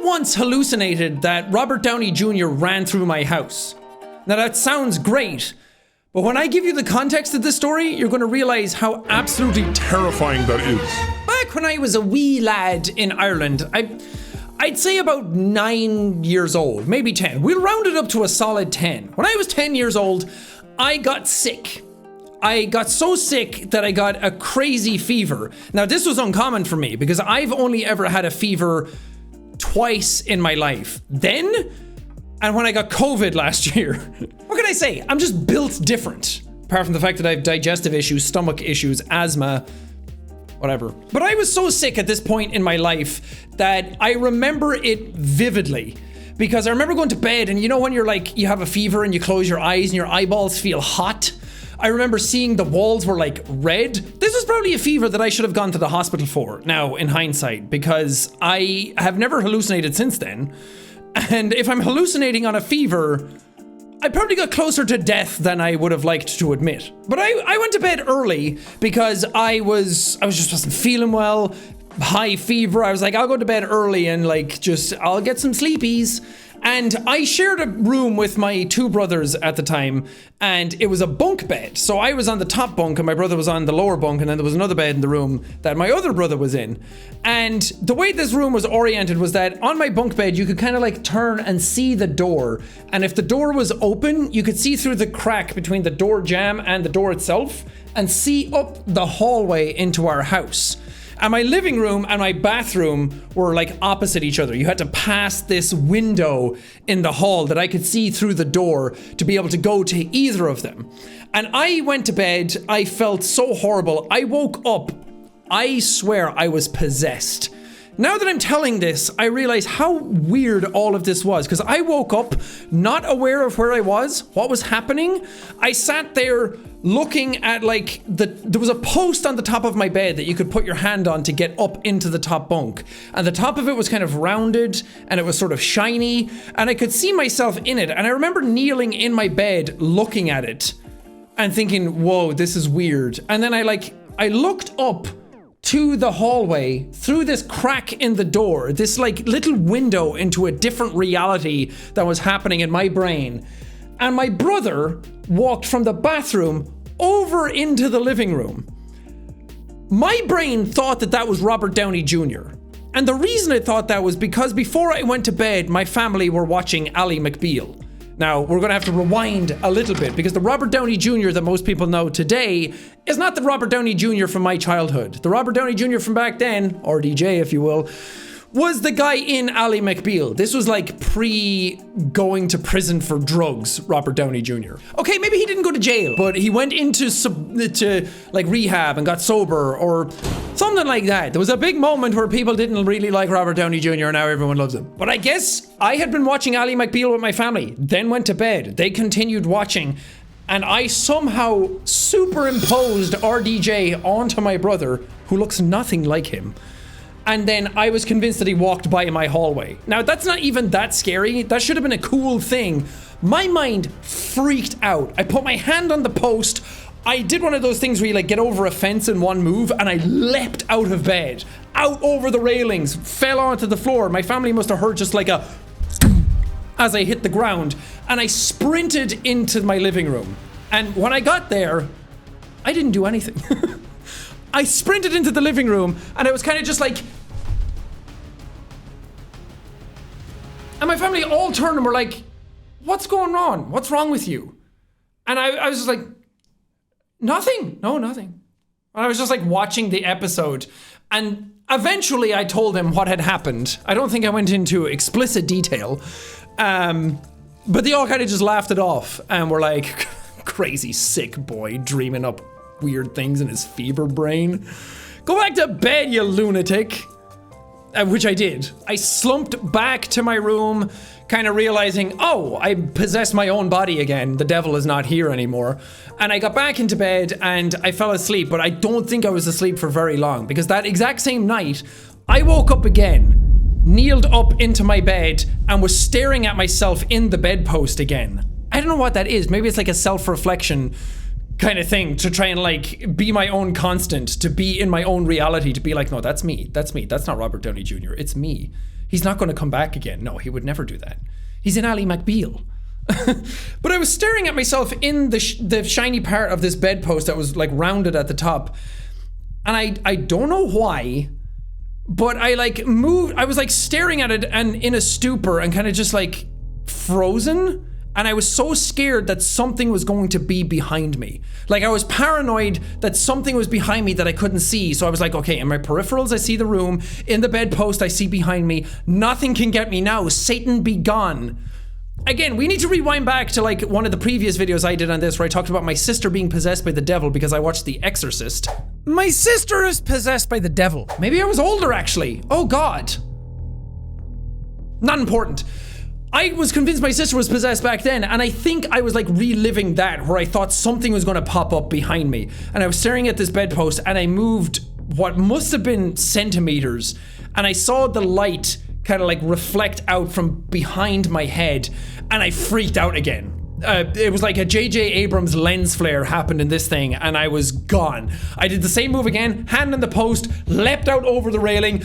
once hallucinated that Robert Downey Jr. ran through my house. Now that sounds great, but when I give you the context of this story, you're going to realize how absolutely terrifying that is. Back when I was a wee lad in Ireland, I'd say about 9 years old, maybe 10. We'll round it up to a solid 10. When I was 10 years old, I got sick. I got so sick that I got a crazy fever. Now, this was uncommon for me because I've only ever had a fever twice in my life. Then, and when I got COVID last year. What can I say? I'm just built different. Apart from the fact that I have digestive issues, stomach issues, asthma, whatever. But I was so sick at this point in my life that I remember it vividly. Because I remember going to bed and you know when you're like, you have a fever and you close your eyes and your eyeballs feel hot? I remember seeing the walls were like red. This was probably a fever that I should have gone to the hospital for now in hindsight, because I have never hallucinated since then. And if I'm hallucinating on a fever, I probably got closer to death than I would have liked to admit. But I went to bed early because I just wasn't feeling well, high fever. I was like, I'll go to bed early and I'll get some sleepies. And I shared a room with my two brothers at the time, and it was a bunk bed. So I was on the top bunk and my brother was on the lower bunk, and then there was another bed in the room that my other brother was in. And the way this room was oriented was that on my bunk bed, you could kind of like turn and see the door. And if the door was open, you could see through the crack between the door jamb and the door itself and see up the hallway into our house. And my living room and my bathroom were like opposite each other. You had to pass this window in the hall that I could see through the door to be able to go to either of them. And I went to bed. I felt so horrible. I woke up. I swear I was possessed. Now that I'm telling this, I realize how weird all of this was, because I woke up not aware of where I was, what was happening. I sat there looking at there was a post on the top of my bed that you could put your hand on to get up into the top bunk. And the top of it was kind of rounded and it was sort of shiny and I could see myself in it. And I remember kneeling in my bed looking at it and thinking, whoa, this is weird. And then I looked up to the hallway through this crack in the door, this little window into a different reality that was happening in my brain. And my brother walked from the bathroom over into the living room. My brain thought that was Robert Downey Jr. And the reason it thought that was because before I went to bed, my family were watching Ally McBeal. Now, we're going to have to rewind a little bit because the Robert Downey Jr. that most people know today is not the Robert Downey Jr. from my childhood. The Robert Downey Jr. from back then, or DJ if you will, was the guy in Ally McBeal. This was pre-going to prison for drugs, Robert Downey Jr. Okay, maybe he didn't go to jail, but he went into rehab and got sober or something like that. There was a big moment where people didn't really like Robert Downey Jr. and now everyone loves him. But I guess I had been watching Ally McBeal with my family, then went to bed. They continued watching, and I somehow superimposed RDJ onto my brother, who looks nothing like him. And then I was convinced that he walked by in my hallway. Now, that's not even that scary. That should have been a cool thing. My mind freaked out. I put my hand on the post. I did one of those things where you get over a fence in one move, and I leapt out of bed, out over the railings, fell onto the floor. My family must have heard just a as I hit the ground, and I sprinted into my living room. And when I got there, I didn't do anything. I sprinted into the living room, and I was kind of just and my family all turned and were like, what's going on? What's wrong with you? And I was just like, nothing. No, nothing. And I was just watching the episode. And eventually I told them what had happened. I don't think I went into explicit detail. But they all kind of just laughed it off and were like, crazy sick boy dreaming up weird things in his fever brain. Go back to bed, you lunatic. Which I did. I slumped back to my room, kind of realizing, oh, I possessed my own body again. The devil is not here anymore. And I got back into bed and I fell asleep, but I don't think I was asleep for very long because that exact same night, I woke up again, kneeled up into my bed and was staring at myself in the bedpost again. I don't know what that is. Maybe it's a self-reflection kind of thing to try and be my own constant, to be in my own reality, to be no, that's me. That's not Robert Downey Jr. It's me. He's not going to come back again. No, he would never do that. He's an Ally McBeal. But I was staring at myself in the shiny part of this bedpost that was like rounded at the top. And I don't know why, but I like moved. I was like staring at it and in a stupor and kind of just like frozen. And I was so scared that something was going to be behind me. Like I was paranoid that something was behind me that I couldn't see. So I was like, okay, in my peripherals, I see the room. In the bedpost, I see behind me. Nothing can get me now. Satan be gone. Again, we need to rewind back to like one of the previous videos I did on this where I talked about my sister being possessed by the devil because I watched The Exorcist. My sister is possessed by the devil. Maybe I was older actually. Oh God. Not important. I was convinced my sister was possessed back then, and I think I was like reliving that where I thought something was gonna pop up behind me. And I was staring at this bedpost and I moved what must have been centimeters, and I saw the light kind of like reflect out from behind my head, and I freaked out again. It was like a J.J. Abrams lens flare happened in this thing, and I was gone. I did the same move again, hand on the post, leapt out over the railing,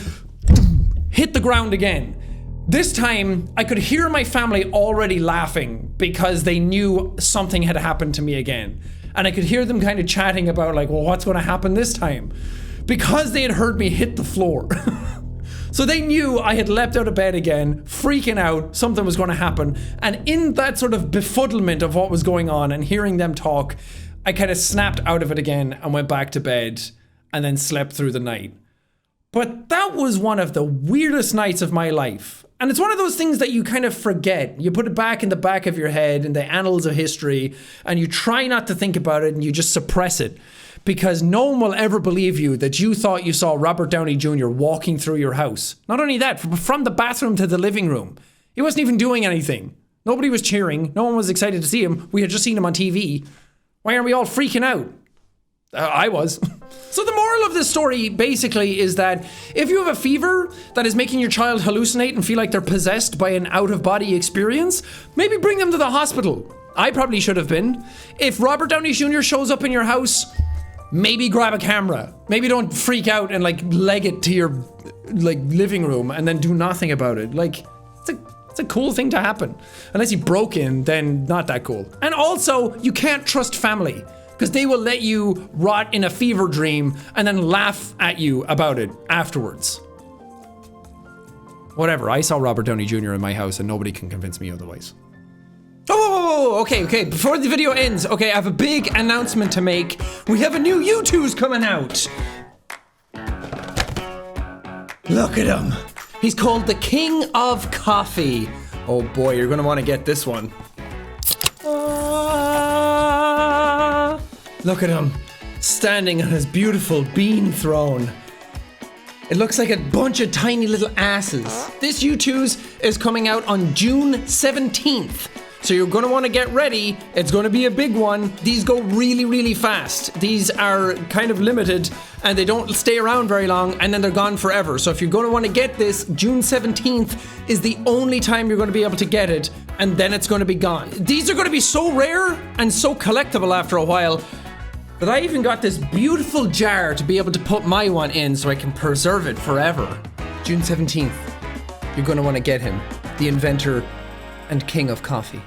hit the ground again. This time, I could hear my family already laughing because they knew something had happened to me again. And I could hear them kind of chatting about like, well, what's going to happen this time? Because they had heard me hit the floor. So they knew I had leapt out of bed again, freaking out, something was going to happen. And in that sort of befuddlement of what was going on and hearing them talk, I kind of snapped out of it again and went back to bed and then slept through the night. But that was one of the weirdest nights of my life. And it's one of those things that you kind of forget. You put it back in the back of your head in the annals of history, and you try not to think about it and you just suppress it. Because no one will ever believe you that you thought you saw Robert Downey Jr. walking through your house. Not only that, from the bathroom to the living room. He wasn't even doing anything. Nobody was cheering. No one was excited to see him. We had just seen him on TV. Why aren't we all freaking out? I was. So the moral of this story basically is that if you have a fever that is making your child hallucinate and feel like they're possessed by an out-of-body experience, maybe bring them to the hospital. I probably should have been. If Robert Downey Jr. shows up in your house, maybe grab a camera. Maybe don't freak out and like leg it to your like living room and then do nothing about it. Like, it's a cool thing to happen. Unless he broke in, then not that cool. And also, you can't trust family. Because they will let you rot in a fever dream and then laugh at you about it afterwards. Whatever, I saw Robert Downey Jr. in my house and nobody can convince me otherwise. Oh, okay, before the video ends, okay, I have a big announcement to make. We have a new YouTube's coming out. Look at him. He's called the King of Coffee. Oh boy, you're gonna wanna get this one. Look at him, standing on his beautiful bean throne. It looks like a bunch of tiny little asses. This U2's is coming out on June 17th. So you're gonna wanna get ready. It's gonna be a big one. These go really, really fast. These are kind of limited and they don't stay around very long and then they're gone forever. So if you're gonna wanna get this, June 17th is the only time you're gonna be able to get it, and then it's gonna be gone. These are gonna be so rare and so collectible after a while that I even got this beautiful jar to be able to put my one in so I can preserve it forever. June 17th, you're gonna wanna get him, the inventor and king of coffee.